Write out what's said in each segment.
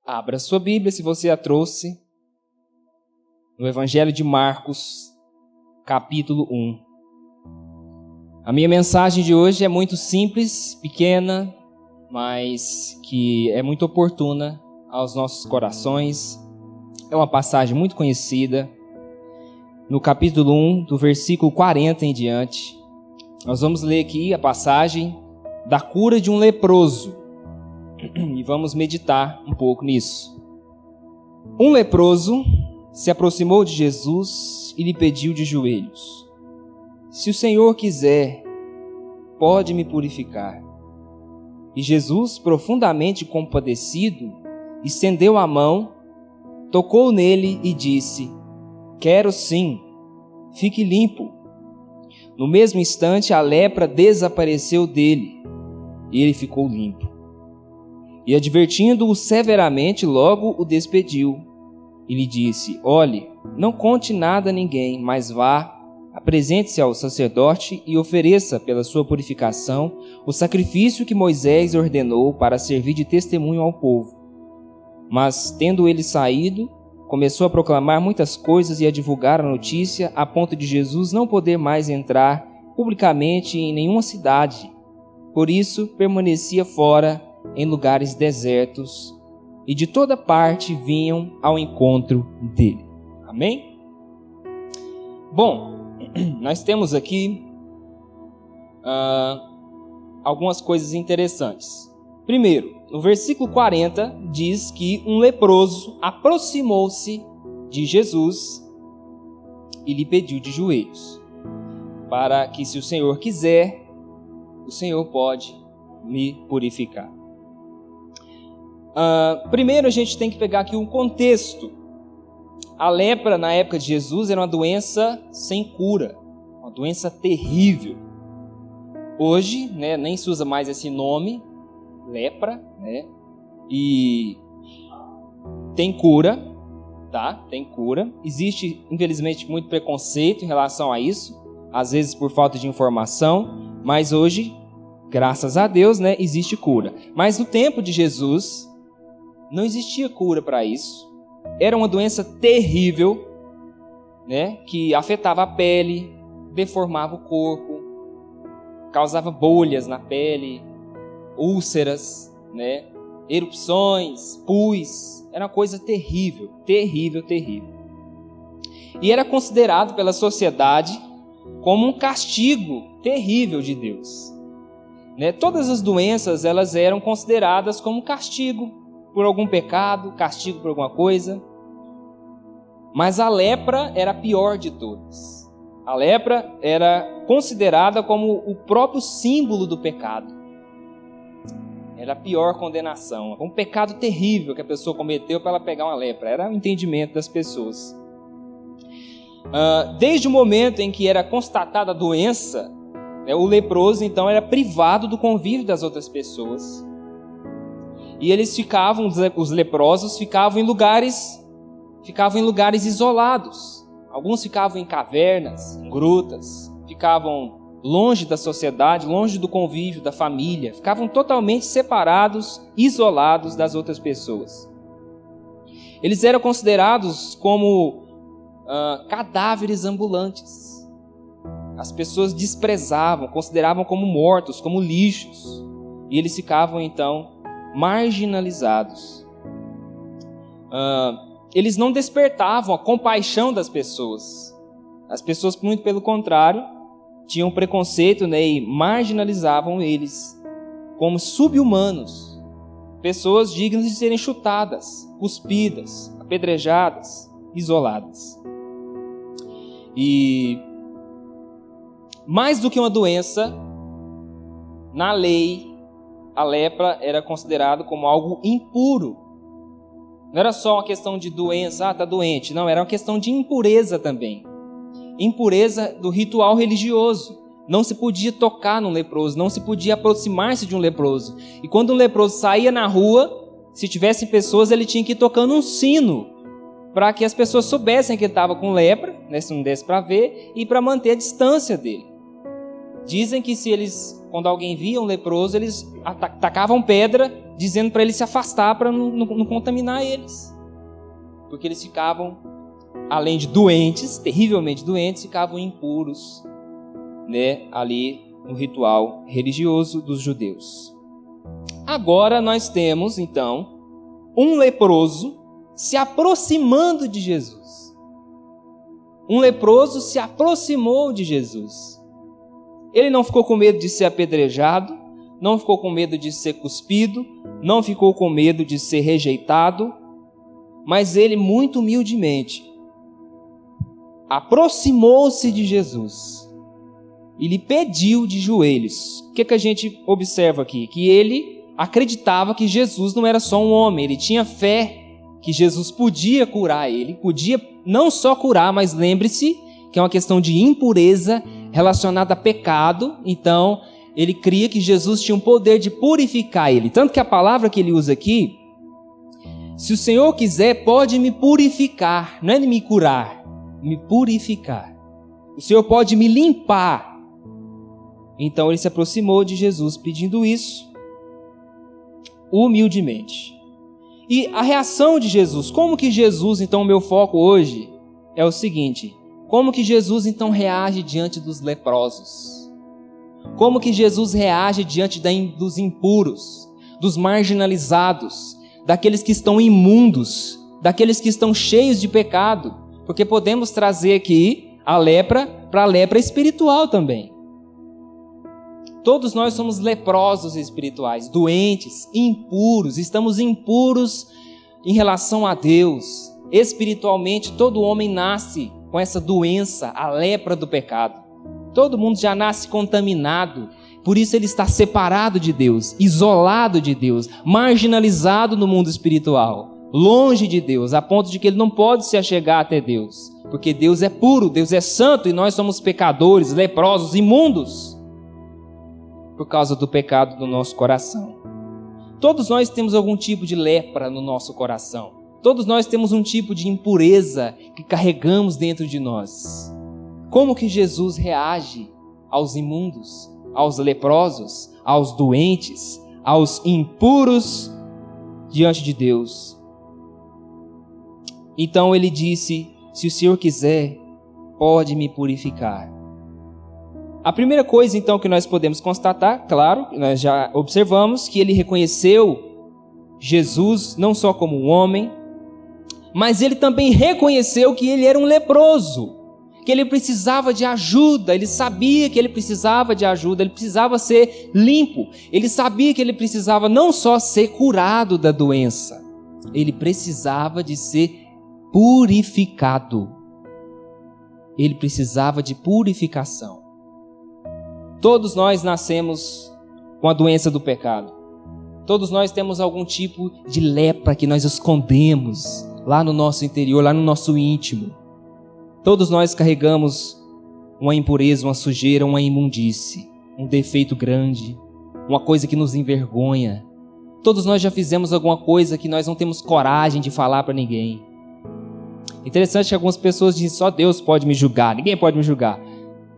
Abra sua Bíblia, se você a trouxe, no Evangelho de Marcos, capítulo 1. A minha mensagem de hoje é muito simples, pequena, mas que é muito oportuna aos nossos corações. É uma passagem muito conhecida. No capítulo 1, do versículo 40 em diante, nós vamos ler aqui a passagem da cura de um leproso. E vamos meditar um pouco nisso. Um leproso se aproximou de Jesus e lhe pediu de joelhos: "Se o Senhor quiser, pode me purificar." E Jesus, profundamente compadecido, estendeu a mão, tocou nele e disse: "Quero sim, fique limpo." No mesmo instante, a lepra desapareceu dele e ele ficou limpo. E advertindo-o severamente, logo o despediu e lhe disse: "Olhe, não conte nada a ninguém, mas vá, apresente-se ao sacerdote e ofereça pela sua purificação o sacrifício que Moisés ordenou para servir de testemunho ao povo." Mas, tendo ele saído, começou a proclamar muitas coisas e a divulgar a notícia, a ponto de Jesus não poder mais entrar publicamente em nenhuma cidade. Por isso, permanecia fora em lugares desertos, e de toda parte vinham ao encontro dele. Amém? Bom, nós temos aqui algumas coisas interessantes. Primeiro, no versículo 40 diz que um leproso aproximou-se de Jesus e lhe pediu de joelhos, para que, se o Senhor quiser, o Senhor pode me purificar. Primeiro a gente tem que pegar aqui um contexto. A lepra na época de Jesus era uma doença sem cura, uma doença terrível. Hoje, né, nem se usa mais esse nome, lepra, né? E tem cura, tá? Tem cura. Existe, infelizmente, muito preconceito em relação a isso, às vezes por falta de informação, mas hoje, graças a Deus, né, existe cura. Mas no tempo de Jesus não existia cura para isso. Era uma doença terrível, né, que afetava a pele, deformava o corpo, causava bolhas na pele, úlceras, né, erupções, pus. Era uma coisa terrível, terrível, terrível. E era considerado pela sociedade como um castigo terrível de Deus. Né? Todas as doenças, elas eram consideradas como castigo por algum pecado, castigo por alguma coisa. Mas a lepra era a pior de todas. A lepra era considerada como o próprio símbolo do pecado. Era a pior condenação. Um pecado terrível que a pessoa cometeu para ela pegar uma lepra. Era o entendimento das pessoas. Desde o momento em que era constatada a doença, o leproso então era privado do convívio das outras pessoas. E eles ficavam, os leprosos ficavam em lugares isolados. Alguns ficavam em cavernas, em grutas, ficavam longe da sociedade, longe do convívio da família, ficavam totalmente separados, isolados das outras pessoas. Eles eram considerados como cadáveres ambulantes. As pessoas desprezavam, consideravam como mortos, como lixos. E eles ficavam então marginalizados. Eles não despertavam a compaixão das pessoas. As pessoas, muito pelo contrário, tinham preconceito, né, e marginalizavam eles como sub-humanos, pessoas dignas de serem chutadas, cuspidas, apedrejadas, isoladas. E mais do que uma doença, na lei, a lepra era considerada como algo impuro. Não era só uma questão de doença, está doente. Não, era uma questão de impureza também. Impureza do ritual religioso. Não se podia tocar num leproso, não se podia aproximar-se de um leproso. E quando um leproso saía na rua, se tivesse pessoas, ele tinha que ir tocando um sino, para que as pessoas soubessem que ele estava com lepra, né, se não desse para ver, e para manter a distância dele. Dizem que se eles quando alguém via um leproso, eles tacavam pedra, dizendo para ele se afastar, para não contaminar eles. Porque eles ficavam, além de doentes, terrivelmente doentes, ficavam impuros, né, ali no ritual religioso dos judeus. Agora nós temos, então, um leproso se aproximando de Jesus. Um leproso se aproximou de Jesus. Ele não ficou com medo de ser apedrejado, não ficou com medo de ser cuspido, não ficou com medo de ser rejeitado, mas ele muito humildemente aproximou-se de Jesus e lhe pediu de joelhos. O que a gente observa aqui? Que ele acreditava que Jesus não era só um homem, ele tinha fé que Jesus podia curar ele, podia não só curar, mas lembre-se que é uma questão de impureza relacionada a pecado, então ele cria que Jesus tinha um poder de purificar ele, tanto que a palavra que ele usa aqui, se o Senhor quiser, pode me purificar, não é me curar, me purificar, o Senhor pode me limpar. Então ele se aproximou de Jesus pedindo isso, humildemente. E a reação de Jesus, como que Jesus, então o meu foco hoje é o seguinte: como que Jesus então reage diante dos leprosos? Como que Jesus reage diante dos impuros, dos marginalizados, daqueles que estão imundos, daqueles que estão cheios de pecado? Porque podemos trazer aqui a lepra para a lepra espiritual também. Todos nós somos leprosos espirituais, doentes, impuros, estamos impuros em relação a Deus. Espiritualmente, todo homem nasce com essa doença, a lepra do pecado. Todo mundo já nasce contaminado, por isso ele está separado de Deus, isolado de Deus, marginalizado no mundo espiritual, longe de Deus, a ponto de que ele não pode se achegar até Deus, porque Deus é puro, Deus é santo e nós somos pecadores, leprosos, imundos, por causa do pecado do nosso coração. Todos nós temos algum tipo de lepra no nosso coração. Todos nós temos um tipo de impureza que carregamos dentro de nós. Como que Jesus reage aos imundos, aos leprosos, aos doentes, aos impuros diante de Deus? Então ele disse: se o Senhor quiser, pode me purificar. A primeira coisa então que nós podemos constatar, claro, nós já observamos que ele reconheceu Jesus não só como um homem, mas ele também reconheceu que ele era um leproso, que ele precisava de ajuda, ele sabia que ele precisava de ajuda, ele precisava ser limpo, ele sabia que ele precisava não só ser curado da doença, ele precisava de ser purificado, ele precisava de purificação. Todos nós nascemos com a doença do pecado. Todos nós temos algum tipo de lepra que nós escondemos lá no nosso interior, lá no nosso íntimo. Todos nós carregamos uma impureza, uma sujeira, uma imundície, um defeito grande, uma coisa que nos envergonha. Todos nós já fizemos alguma coisa que nós não temos coragem de falar para ninguém. Interessante que algumas pessoas dizem: só Deus pode me julgar, ninguém pode me julgar.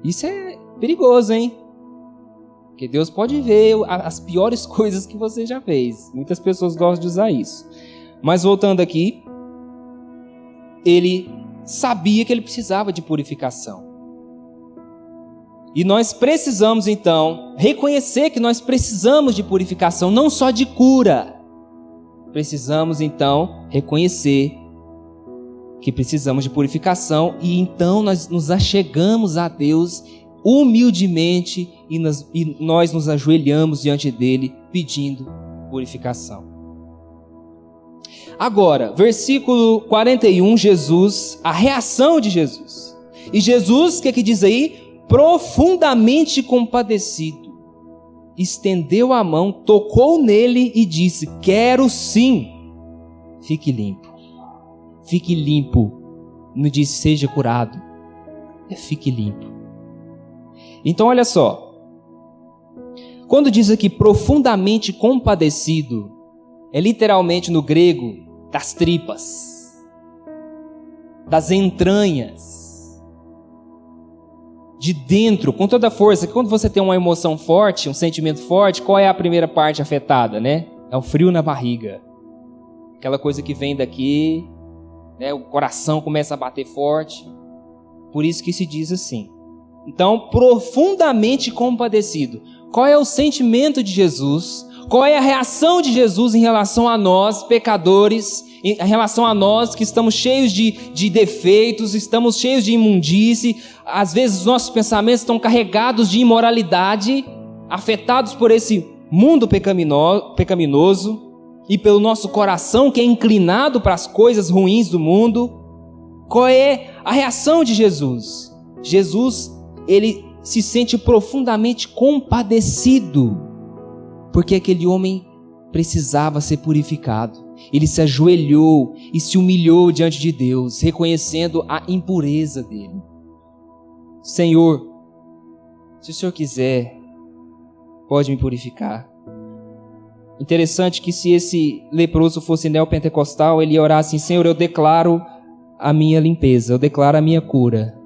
Isso é perigoso, hein? Porque Deus pode ver as piores coisas que você já fez. Muitas pessoas gostam de usar isso. Mas voltando aqui, ele sabia que ele precisava de purificação. E nós precisamos então reconhecer que nós precisamos de purificação, não só de cura. Precisamos então reconhecer que precisamos de purificação e então nós nos achegamos a Deus humildemente e nós nos ajoelhamos diante dele pedindo purificação. Agora, versículo 41, Jesus, a reação de Jesus. E Jesus, o que diz aí? Profundamente compadecido, estendeu a mão, tocou nele e disse: quero sim, fique limpo. Fique limpo. Não diz seja curado, fique limpo. Então olha só, quando diz aqui profundamente compadecido, é literalmente no grego das tripas, das entranhas, de dentro, com toda a força. Quando você tem uma emoção forte, um sentimento forte, qual é a primeira parte afetada, né? É o frio na barriga. Aquela coisa que vem daqui, né? O coração começa a bater forte. Por isso que se diz assim. Então, profundamente compadecido. Qual é o sentimento de Jesus? Qual é a reação de Jesus em relação a nós, pecadores, em relação a nós que estamos cheios de defeitos, estamos cheios de imundície, às vezes os nossos pensamentos estão carregados de imoralidade, afetados por esse mundo pecaminoso e pelo nosso coração que é inclinado para as coisas ruins do mundo. Qual é a reação de Jesus? Jesus, ele se sente profundamente compadecido, porque aquele homem precisava ser purificado. Ele se ajoelhou e se humilhou diante de Deus, reconhecendo a impureza dele. Senhor, se o Senhor quiser, pode me purificar. Interessante que se esse leproso fosse neopentecostal, ele ia orar assim: Senhor, eu declaro a minha limpeza, eu declaro a minha cura.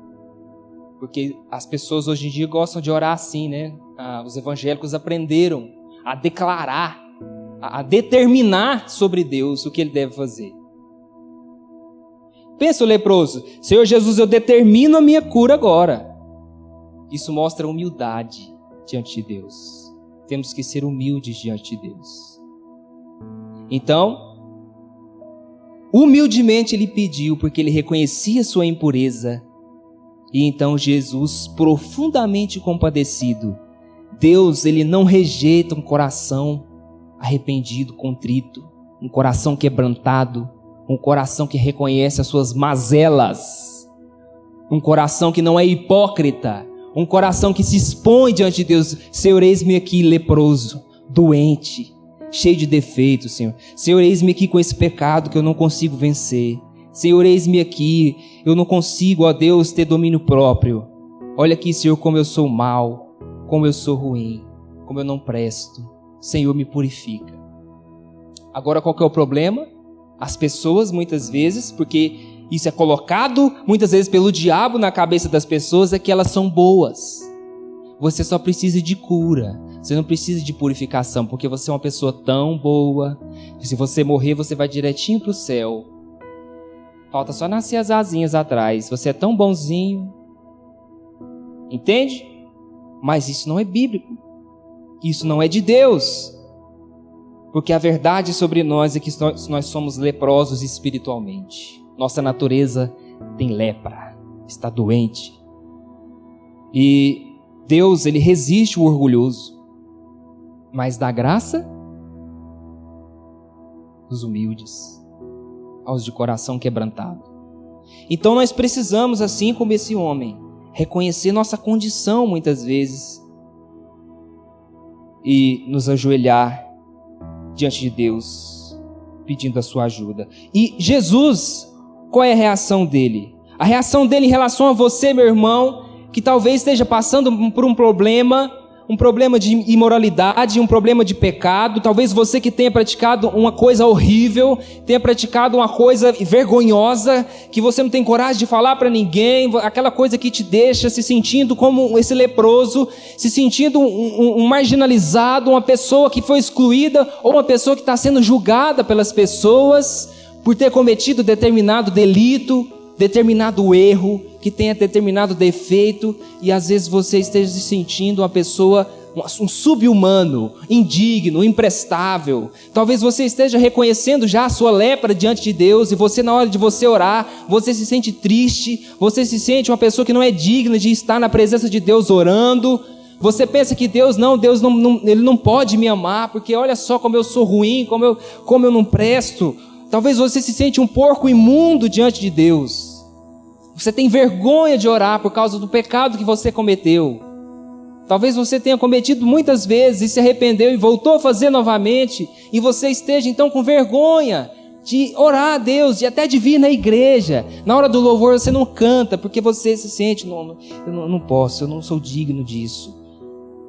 Porque as pessoas hoje em dia gostam de orar assim, né? Os evangélicos aprenderam a declarar, a determinar sobre Deus o que ele deve fazer. Pensa o leproso: Senhor Jesus, eu determino a minha cura agora. Isso mostra humildade diante de Deus. Temos que ser humildes diante de Deus. Então, humildemente ele pediu, porque ele reconhecia sua impureza. E então Jesus, profundamente compadecido, Deus, ele não rejeita um coração arrependido, contrito, um coração quebrantado, um coração que reconhece as suas mazelas, um coração que não é hipócrita, um coração que se expõe diante de Deus. Senhor, eis-me aqui leproso, doente, cheio de defeitos, Senhor. Senhor, eis-me aqui com esse pecado que eu não consigo vencer. Senhor, eis-me aqui, eu não consigo, ó Deus, ter domínio próprio. Olha aqui, Senhor, como eu sou mau, como eu sou ruim, como eu não presto. Senhor, me purifica. Agora, qual que é o problema? As pessoas, muitas vezes, porque isso é colocado muitas vezes pelo diabo na cabeça das pessoas, é que elas são boas. Você só precisa de cura, você não precisa de purificação, porque você é uma pessoa tão boa, que se você morrer, você vai direitinho para o céu. Falta só nascer as asinhas atrás. Você é tão bonzinho. Entende? Mas isso não é bíblico. Isso não é de Deus. Porque a verdade sobre nós é que nós somos leprosos espiritualmente. Nossa natureza tem lepra, está doente. E Deus, ele resiste o orgulhoso, mas dá graça aos humildes, aos de coração quebrantado. Então nós precisamos, assim como esse homem, reconhecer nossa condição muitas vezes e nos ajoelhar diante de Deus, pedindo a sua ajuda. E Jesus, qual é a reação dele? A reação dele em relação a você, meu irmão, que talvez esteja passando por um problema de imoralidade, um problema de pecado. Talvez você que tenha praticado uma coisa horrível, tenha praticado uma coisa vergonhosa, que você não tem coragem de falar para ninguém, aquela coisa que te deixa se sentindo como esse leproso, se sentindo um marginalizado, uma pessoa que foi excluída, ou uma pessoa que está sendo julgada pelas pessoas por ter cometido determinado delito, determinado erro, que tenha determinado defeito, e às vezes você esteja se sentindo uma pessoa, um sub-humano, indigno, imprestável. Talvez você esteja reconhecendo já a sua lepra diante de Deus, e você, na hora de você orar, você se sente triste, você se sente uma pessoa que não é digna de estar na presença de Deus orando. Você pensa que Deus não, ele não pode me amar, porque olha só como eu sou ruim, como eu não presto. Talvez você se sente um porco imundo diante de Deus. Você tem vergonha de orar por causa do pecado que você cometeu. Talvez você tenha cometido muitas vezes e se arrependeu e voltou a fazer novamente, e você esteja então com vergonha de orar a Deus, de até de vir na igreja. Na hora do louvor você não canta, porque você se sente, eu não posso, eu não sou digno disso.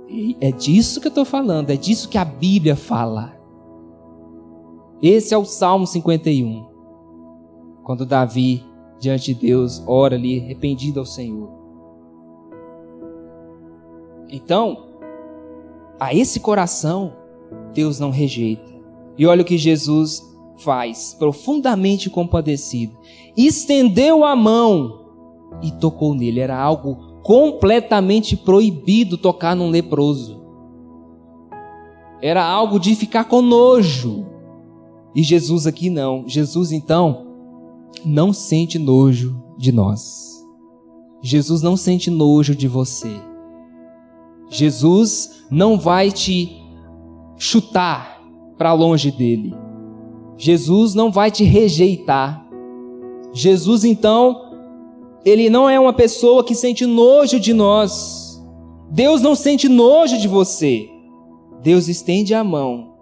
E é disso que eu estou falando, é disso que a Bíblia fala. Esse é o Salmo 51. Quando Davi, diante de Deus, ora ali, arrependido ao Senhor. Então, a esse coração, Deus não rejeita. E olha o que Jesus faz, profundamente compadecido. Estendeu a mão e tocou nele. Era algo completamente proibido tocar num leproso. Era algo de ficar com nojo. E Jesus aqui não. Jesus então não sente nojo de nós. Jesus não sente nojo de você. Jesus não vai te chutar para longe dele. Jesus não vai te rejeitar. Jesus então, ele não é uma pessoa que sente nojo de nós. Deus não sente nojo de você. Deus estende a mão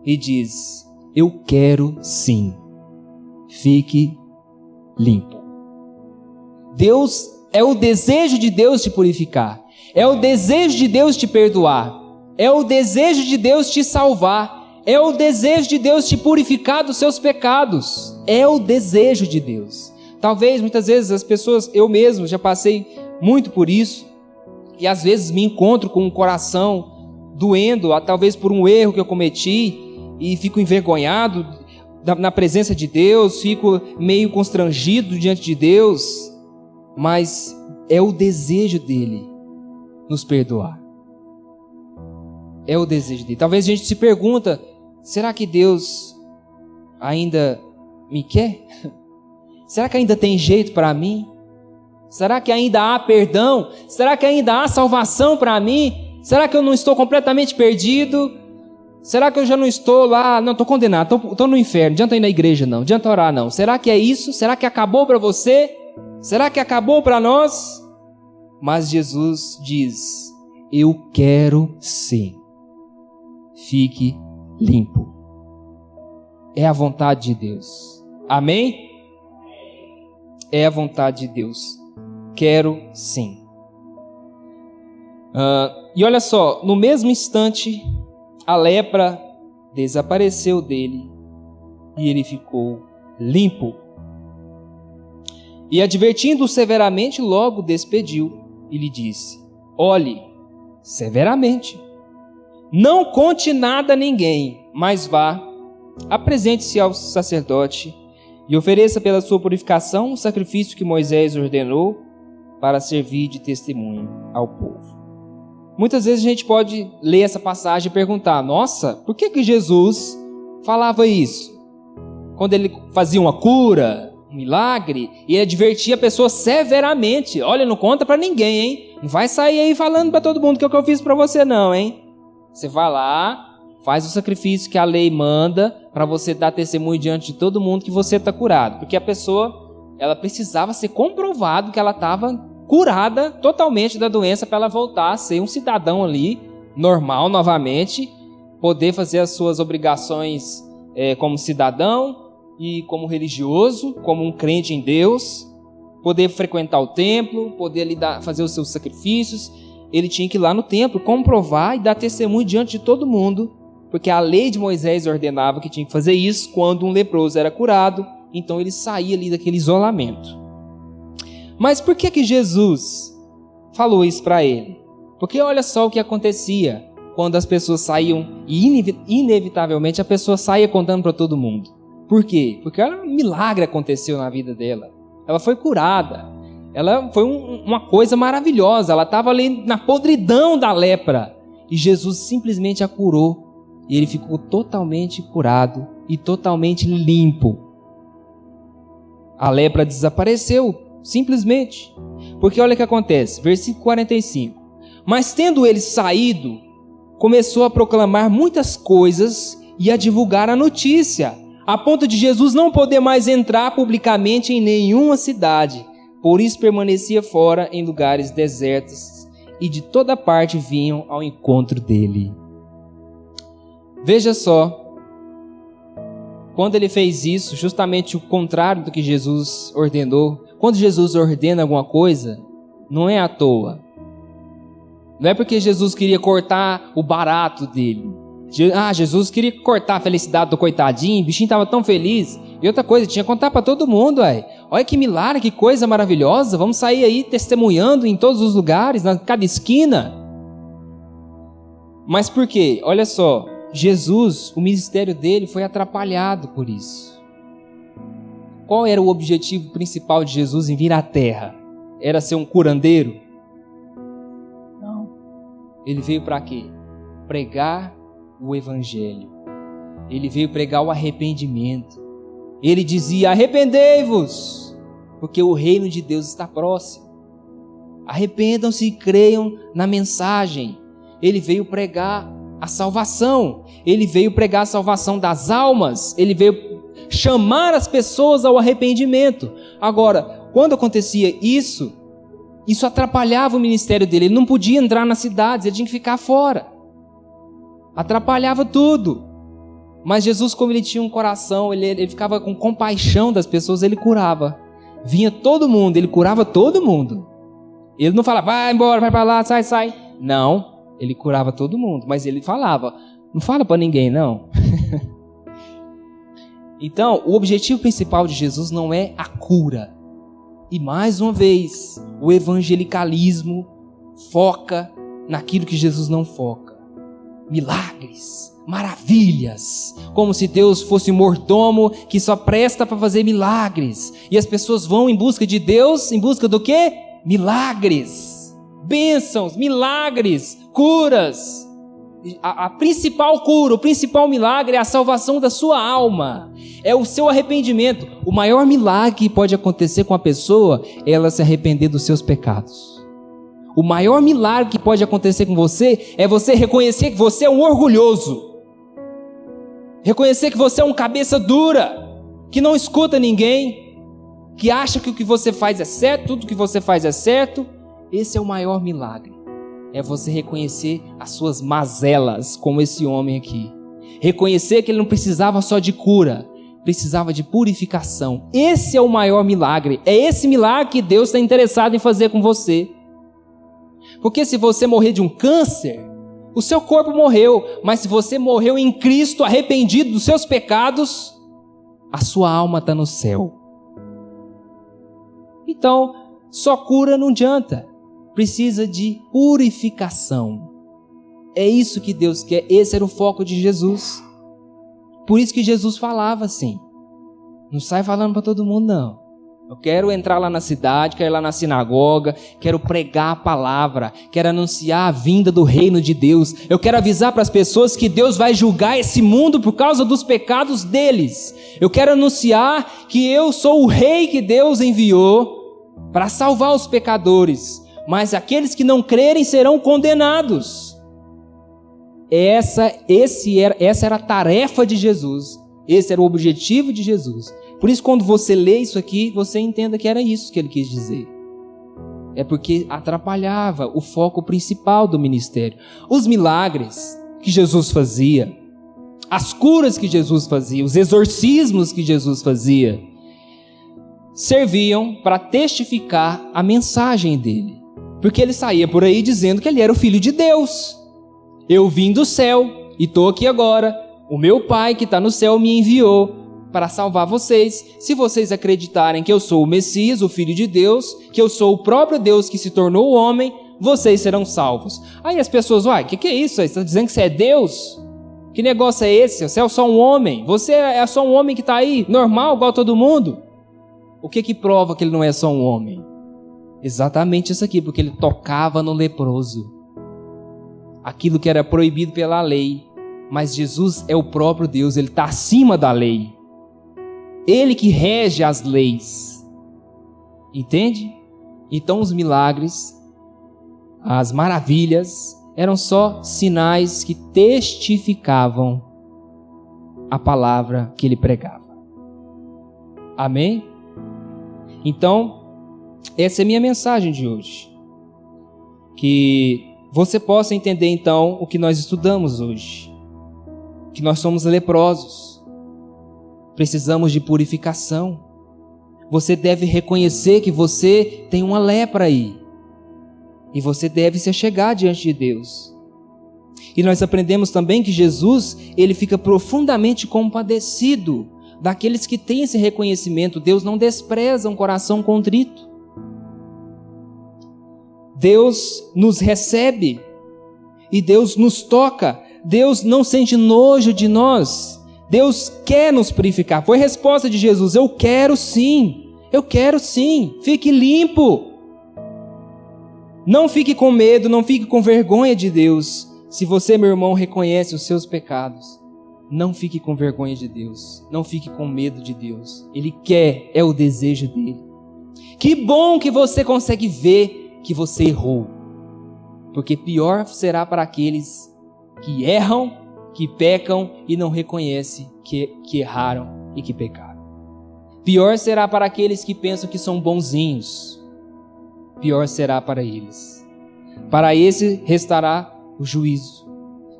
e diz: eu quero sim. Fique limpo. Deus, é o desejo de Deus te purificar. É o desejo de Deus te perdoar. É o desejo de Deus te salvar. É o desejo de Deus te purificar dos seus pecados. É o desejo de Deus. Talvez, muitas vezes, as pessoas, eu mesmo já passei muito por isso, e às vezes me encontro com um coração doendo, talvez por um erro que eu cometi, e fico envergonhado na presença de Deus, fico meio constrangido diante de Deus, mas é o desejo dele nos perdoar. É o desejo dele. Talvez a gente se pergunta: será que Deus ainda me quer? Será que ainda tem jeito para mim? Será que ainda há perdão? Será que ainda há salvação para mim? Será que eu não estou completamente perdido? Será que eu já não estou lá? Não, estou condenado, estou no inferno. Não adianta ir na igreja não, não adianta orar não. Será que é isso? Será que acabou para você? Será que acabou para nós? Mas Jesus diz: eu quero sim. Fique limpo. É a vontade de Deus. Amém? É a vontade de Deus. Quero sim. E olha só, no mesmo instante, a lepra desapareceu dele e ele ficou limpo. E advertindo-o severamente, logo despediu e lhe disse: olhe severamente, não conte nada a ninguém, mas vá, apresente-se ao sacerdote e ofereça pela sua purificação o sacrifício que Moisés ordenou para servir de testemunho ao povo. Muitas vezes a gente pode ler essa passagem e perguntar: nossa, por que Jesus falava isso? Quando ele fazia uma cura, um milagre, e ele advertia a pessoa severamente: olha, não conta para ninguém, hein? Não vai sair aí falando para todo mundo que é o que eu fiz para você não, hein? Você vai lá, faz o sacrifício que a lei manda para você dar testemunho diante de todo mundo que você está curado. Porque a pessoa, ela precisava ser comprovado que ela estava curada totalmente da doença para ela voltar a ser um cidadão ali, normal novamente, poder fazer as suas obrigações como cidadão e como religioso, como um crente em Deus, poder frequentar o templo, poder ali fazer os seus sacrifícios. Ele tinha que ir lá no templo, comprovar e dar testemunho diante de todo mundo, porque a lei de Moisés ordenava que tinha que fazer isso quando um leproso era curado, então ele saía ali daquele isolamento. Mas por que Jesus falou isso para ele? Porque olha só o que acontecia quando as pessoas saíam, e inevitavelmente a pessoa saía contando para todo mundo. Por quê? Porque um milagre aconteceu na vida dela. Ela foi curada. Ela foi uma coisa maravilhosa. Ela estava ali na podridão da lepra. E Jesus simplesmente a curou. E ele ficou totalmente curado e totalmente limpo. A lepra desapareceu, simplesmente. Porque olha o que acontece. Versículo 45. Mas tendo ele saído, começou a proclamar muitas coisas e a divulgar a notícia, a ponto de Jesus não poder mais entrar publicamente em nenhuma cidade. Por isso permanecia fora em lugares desertos, e de toda parte vinham ao encontro dele. Veja só, quando ele fez isso, justamente o contrário do que Jesus ordenou. Quando Jesus ordena alguma coisa, não é à toa. Não é porque Jesus queria cortar o barato dele. Jesus queria cortar a felicidade do coitadinho, o bichinho estava tão feliz. E outra coisa, tinha que contar para todo mundo. Olha que milagre, que coisa maravilhosa. Vamos sair aí testemunhando em todos os lugares, em cada esquina. Mas por quê? Olha só, Jesus, o ministério dele foi atrapalhado por isso. Qual era o objetivo principal de Jesus em vir à Terra? Era ser um curandeiro? Não. Ele veio para quê? Pregar o Evangelho. Ele veio pregar o arrependimento. Ele dizia: arrependei-vos, porque o reino de Deus está próximo. Arrependam-se e creiam na mensagem. Ele veio pregar a salvação. Ele veio pregar a salvação das almas. Ele veio chamar as pessoas ao arrependimento. Agora, quando acontecia isso atrapalhava o ministério dele. Ele não podia entrar nas cidades, ele tinha que ficar fora. Atrapalhava tudo. Mas Jesus, como ele tinha um coração, ele ficava com compaixão das pessoas, ele curava. Vinha todo mundo, ele curava todo mundo. Ele não falava: vai embora, vai para lá, sai. Não, ele curava todo mundo, mas ele falava: não fala para ninguém, não. Então, o objetivo principal de Jesus não é a cura. E mais uma vez, o evangelicalismo foca naquilo que Jesus não foca. Milagres, maravilhas, como se Deus fosse um mordomo que só presta para fazer milagres. E as pessoas vão em busca de Deus, em busca do quê? Milagres, bênçãos, milagres, curas. A principal cura, o principal milagre é a salvação da sua alma, é o seu arrependimento. O maior milagre que pode acontecer com a pessoa é ela se arrepender dos seus pecados. O maior milagre que pode acontecer com você é você reconhecer que você é um orgulhoso, reconhecer que você é um cabeça dura, que não escuta ninguém, que acha que o que você faz é certo, tudo que você faz é certo. Esse é o maior milagre. É você reconhecer as suas mazelas, como esse homem aqui. Reconhecer que ele não precisava só de cura, precisava de purificação. Esse é o maior milagre. É esse milagre que Deus está interessado em fazer com você. Porque se você morrer de um câncer, o seu corpo morreu. Mas se você morreu em Cristo, arrependido dos seus pecados, a sua alma está no céu. Então, só cura não adianta. Precisa de purificação. É isso que Deus quer. Esse era o foco de Jesus. Por isso que Jesus falava assim: não sai falando para todo mundo, não. Eu quero entrar lá na cidade, quero ir lá na sinagoga, quero pregar a palavra, quero anunciar a vinda do reino de Deus. Eu quero avisar para as pessoas que Deus vai julgar esse mundo por causa dos pecados deles. Eu quero anunciar que eu sou o rei que Deus enviou para salvar os pecadores. Mas aqueles que não crerem serão condenados. Essa era a tarefa de Jesus. Esse era o objetivo de Jesus. Por isso, quando você lê isso aqui, você entenda que era isso que ele quis dizer. É porque atrapalhava o foco principal do ministério. Os milagres que Jesus fazia, as curas que Jesus fazia, os exorcismos que Jesus fazia, serviam para testificar a mensagem dele. Porque ele saía por aí dizendo que ele era o Filho de Deus. Eu vim do céu e estou aqui agora. O meu Pai que está no céu me enviou para salvar vocês. Se vocês acreditarem que eu sou o Messias, o Filho de Deus, que eu sou o próprio Deus que se tornou homem, vocês serão salvos. Aí as pessoas: uai, que é isso? Você está dizendo que você é Deus? Que negócio é esse? Você é só um homem? Você é só um homem que está aí, normal, igual todo mundo? O que prova que ele não é só um homem? Exatamente isso aqui, porque ele tocava no leproso. Aquilo que era proibido pela lei. Mas Jesus é o próprio Deus, ele está acima da lei. Ele que rege as leis. Entende? Então os milagres, as maravilhas, eram só sinais que testificavam a palavra que ele pregava. Amém? Então, essa é a minha mensagem de hoje. Que você possa entender então o que nós estudamos hoje. Que nós somos leprosos. Precisamos de purificação. Você deve reconhecer que você tem uma lepra aí. E você deve se achegar diante de Deus. E nós aprendemos também que Jesus, ele fica profundamente compadecido daqueles que têm esse reconhecimento. Deus não despreza um coração contrito. Deus nos recebe. e Deus nos toca. Deus não sente nojo de nós. Deus quer nos purificar. Foi a resposta de Jesus: eu quero sim, fique limpo. Não fique com medo, não fique com vergonha de Deus. Se você, meu irmão, reconhece os seus pecados, não fique com vergonha de Deus, não fique com medo de Deus. Ele quer, é o desejo dele. Que bom que você consegue ver que você errou, porque pior será para aqueles que erram, que pecam e não reconhecem que erraram e que pecaram. Pior será para aqueles que pensam que são bonzinhos. Pior será para eles. Para esse restará o juízo.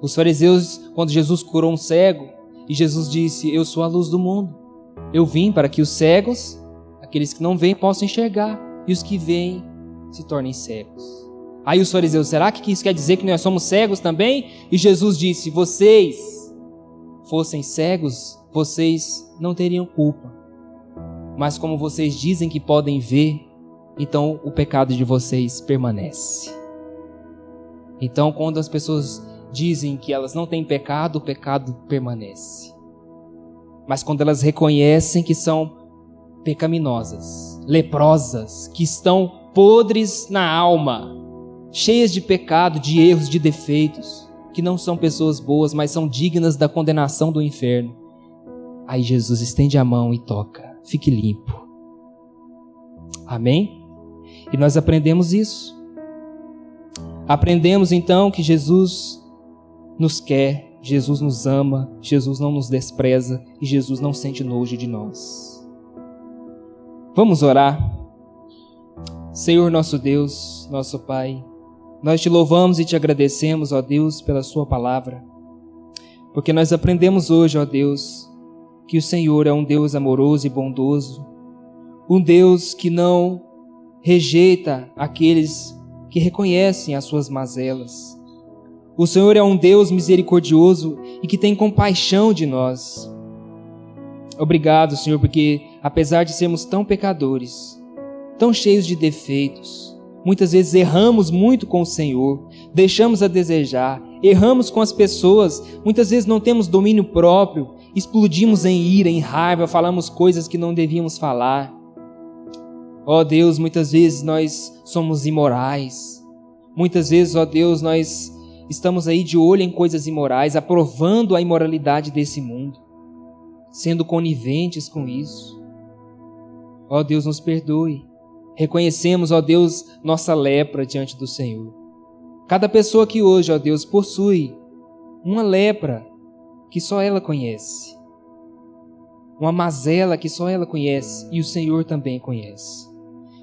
Os fariseus, quando Jesus curou um cego, e Jesus disse: eu sou a luz do mundo. Eu vim para que os cegos, aqueles que não veem, possam enxergar, e os que veem se tornem cegos. Aí os fariseus: será que isso quer dizer que nós somos cegos também? E Jesus disse: se vocês fossem cegos, vocês não teriam culpa. Mas como vocês dizem que podem ver, então o pecado de vocês permanece. Então, quando as pessoas dizem que elas não têm pecado, o pecado permanece. Mas quando elas reconhecem que são pecaminosas, leprosas, que estão podres na alma, cheias de pecado, de erros, de defeitos, que não são pessoas boas, mas são dignas da condenação do inferno, aí Jesus estende a mão e toca: fique limpo. Amém? E nós aprendemos isso. Aprendemos então que Jesus nos quer, Jesus nos ama, Jesus não nos despreza e Jesus não sente nojo de nós. Vamos orar. Senhor nosso Deus, nosso Pai, nós te louvamos e te agradecemos, ó Deus, pela sua palavra, porque nós aprendemos hoje, ó Deus, que o Senhor é um Deus amoroso e bondoso, um Deus que não rejeita aqueles que reconhecem as suas mazelas. O Senhor é um Deus misericordioso e que tem compaixão de nós. Obrigado, Senhor, porque apesar de sermos tão pecadores, tão cheios de defeitos, muitas vezes erramos muito com o Senhor, deixamos a desejar, erramos com as pessoas, muitas vezes não temos domínio próprio, explodimos em ira, em raiva, falamos coisas que não devíamos falar. Ó Deus, muitas vezes nós somos imorais. Muitas vezes, ó Deus, nós estamos aí de olho em coisas imorais, aprovando a imoralidade desse mundo, sendo coniventes com isso. Ó Deus, nos perdoe. Reconhecemos, ó Deus, nossa lepra diante do Senhor. Cada pessoa que hoje, ó Deus, possui uma lepra que só ela conhece, uma mazela que só ela conhece e o Senhor também conhece.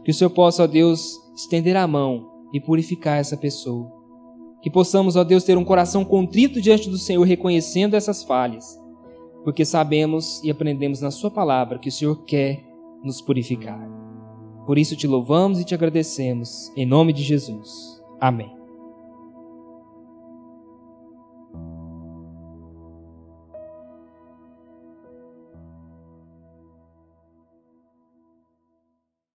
Que o Senhor possa, ó Deus, estender a mão e purificar essa pessoa. Que possamos, ó Deus, ter um coração contrito diante do Senhor, reconhecendo essas falhas, porque sabemos e aprendemos na sua palavra que o Senhor quer nos purificar. Por isso te louvamos e te agradecemos, em nome de Jesus. Amém.